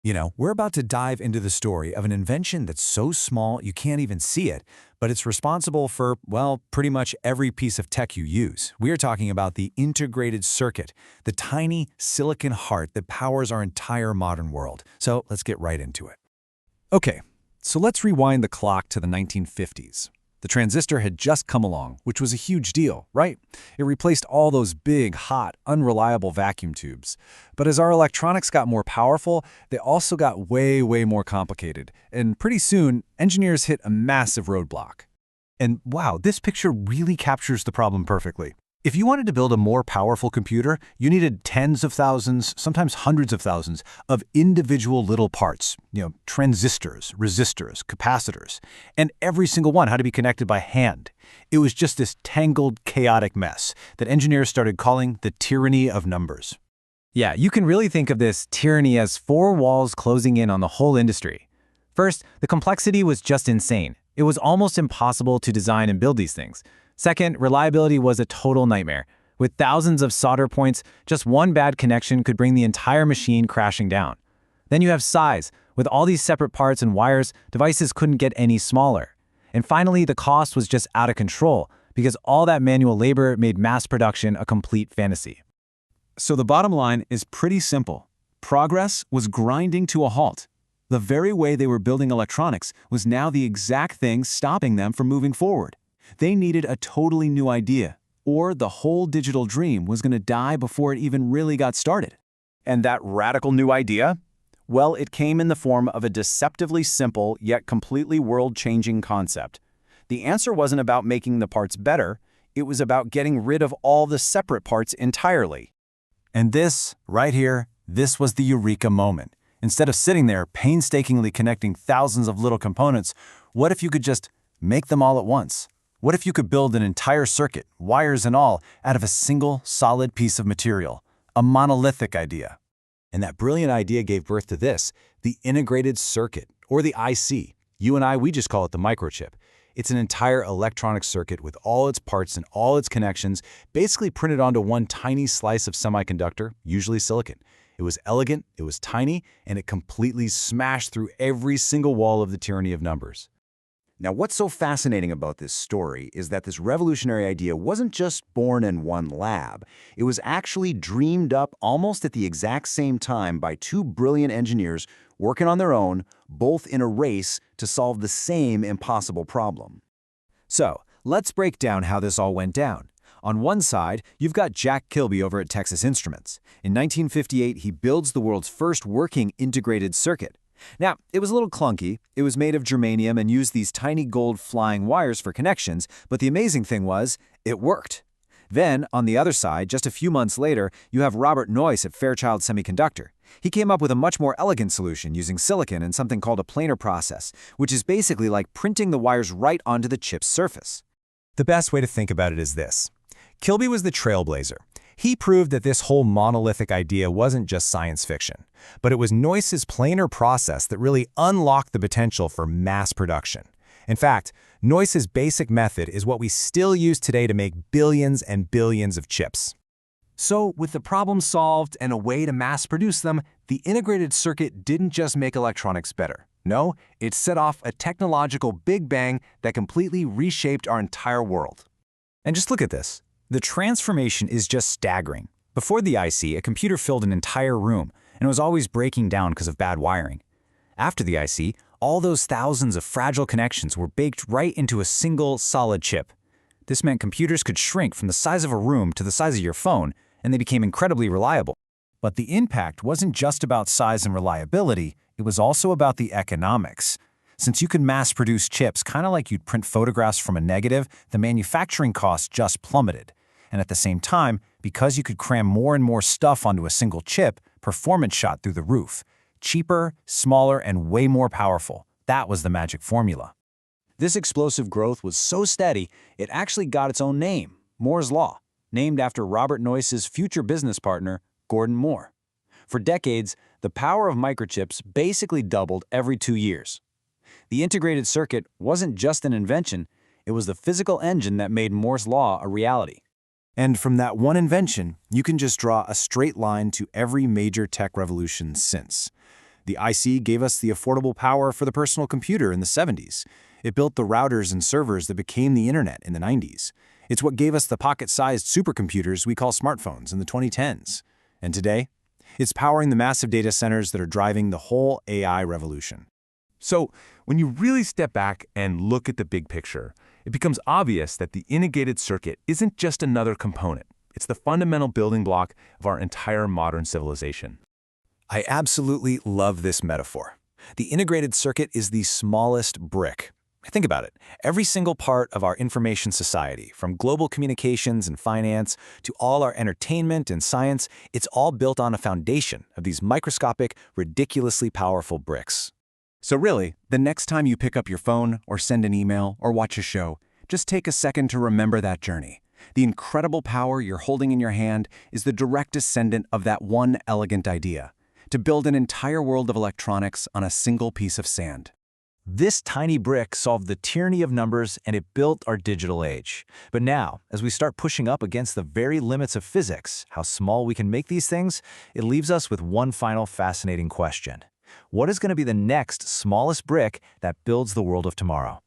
We're about to dive into the story of an invention that's so small you can't even see it, but it's responsible for, well, pretty much every piece of tech you use. We are talking about the integrated circuit, the tiny silicon heart that powers our entire modern world. So let's get right into it. Okay, so let's rewind the clock to the 1950s. The transistor had just come along, which was a huge deal, right? It replaced all those big, hot, unreliable vacuum tubes. But as our electronics got more powerful, they also got way more complicated. And pretty soon, engineers hit a massive roadblock. And wow, this picture really captures the problem perfectly. If you wanted to build a more powerful computer, you needed tens of thousands, sometimes hundreds of thousands, of individual little parts, transistors, resistors, capacitors, and every single one had to be connected by hand. It was just this tangled, chaotic mess that engineers started calling the tyranny of numbers. Yeah, you can really think of this tyranny as four walls closing in on the whole industry. First, the complexity was just insane. It was almost impossible to design and build these things. Second, reliability was a total nightmare. With thousands of solder points, just one bad connection could bring the entire machine crashing down. Then you have size. With all these separate parts and wires, devices couldn't get any smaller. And finally, the cost was just out of control, because all that manual labor made mass production a complete fantasy. So the bottom line is pretty simple. Progress was grinding to a halt. The very way they were building electronics was now the exact thing stopping them from moving forward. They needed a totally new idea, or the whole digital dream was going to die before it even really got started. And that radical new idea? Well, it came in the form of a deceptively simple yet completely world-changing concept. The answer wasn't about making the parts better, it was about getting rid of all the separate parts entirely. And this, right here, this was the eureka moment. Instead of sitting there painstakingly connecting thousands of little components, what if you could just make them all at once? What if you could build an entire circuit, wires and all, out of a single, solid piece of material? A monolithic idea. And that brilliant idea gave birth to this, the integrated circuit, or the IC. You and I, we just call it the microchip. It's an entire electronic circuit with all its parts and all its connections, basically printed onto one tiny slice of semiconductor, usually silicon. It was elegant, it was tiny, and it completely smashed through every single wall of the tyranny of numbers. Now, what's so fascinating about this story is that this revolutionary idea wasn't just born in one lab. It was actually dreamed up almost at the exact same time by two brilliant engineers working on their own, both in a race to solve the same impossible problem. So, let's break down how this all went down. On one side, you've got Jack Kilby over at Texas Instruments. In 1958, he builds the world's first working integrated circuit. Now, it was a little clunky. It was made of germanium and used these tiny gold flying wires for connections, but the amazing thing was, it worked. Then, on the other side, just a few months later, you have Robert Noyce at Fairchild Semiconductor. He came up with a much more elegant solution using silicon and something called a planar process, which is basically like printing the wires right onto the chip's surface. The best way to think about it is this. Kilby was the trailblazer. He proved that this whole monolithic idea wasn't just science fiction, but it was Noyce's planar process that really unlocked the potential for mass production. In fact, Noyce's basic method is what we still use today to make billions and billions of chips. So, with the problem solved and a way to mass produce them, the integrated circuit didn't just make electronics better. No, it set off a technological big bang that completely reshaped our entire world. And just look at this. The transformation is just staggering. Before the IC, a computer filled an entire room, and it was always breaking down because of bad wiring. After the IC, all those thousands of fragile connections were baked right into a single, solid chip. This meant computers could shrink from the size of a room to the size of your phone, and they became incredibly reliable. But the impact wasn't just about size and reliability, it was also about the economics. Since you could mass-produce chips kind of like you'd print photographs from a negative, the manufacturing costs just plummeted. And at the same time, because you could cram more and more stuff onto a single chip, performance shot through the roof. Cheaper, smaller, and way more powerful. That was the magic formula. This explosive growth was so steady, it actually got its own name, Moore's Law, named after Robert Noyce's future business partner, Gordon Moore. For decades, the power of microchips basically doubled every 2 years. The integrated circuit wasn't just an invention, it was the physical engine that made Moore's Law a reality. And from that one invention, you can just draw a straight line to every major tech revolution since. The IC gave us the affordable power for the personal computer in the 70s. It built the routers and servers that became the internet in the 90s. It's what gave us the pocket-sized supercomputers we call smartphones in the 2010s. And today, it's powering the massive data centers that are driving the whole AI revolution. So, when you really step back and look at the big picture, it becomes obvious that the integrated circuit isn't just another component. It's the fundamental building block of our entire modern civilization. I absolutely love this metaphor. The integrated circuit is the smallest brick. Think about it. Every single part of our information society, from global communications and finance to all our entertainment and science, it's all built on a foundation of these microscopic, ridiculously powerful bricks. So really, the next time you pick up your phone or send an email or watch a show, just take a second to remember that journey. The incredible power you're holding in your hand is the direct descendant of that one elegant idea: to build an entire world of electronics on a single piece of sand. This tiny brick solved the tyranny of numbers and it built our digital age. But now, as we start pushing up against the very limits of physics, how small we can make these things, it leaves us with one final fascinating question. What is going to be the next smallest brick that builds the world of tomorrow?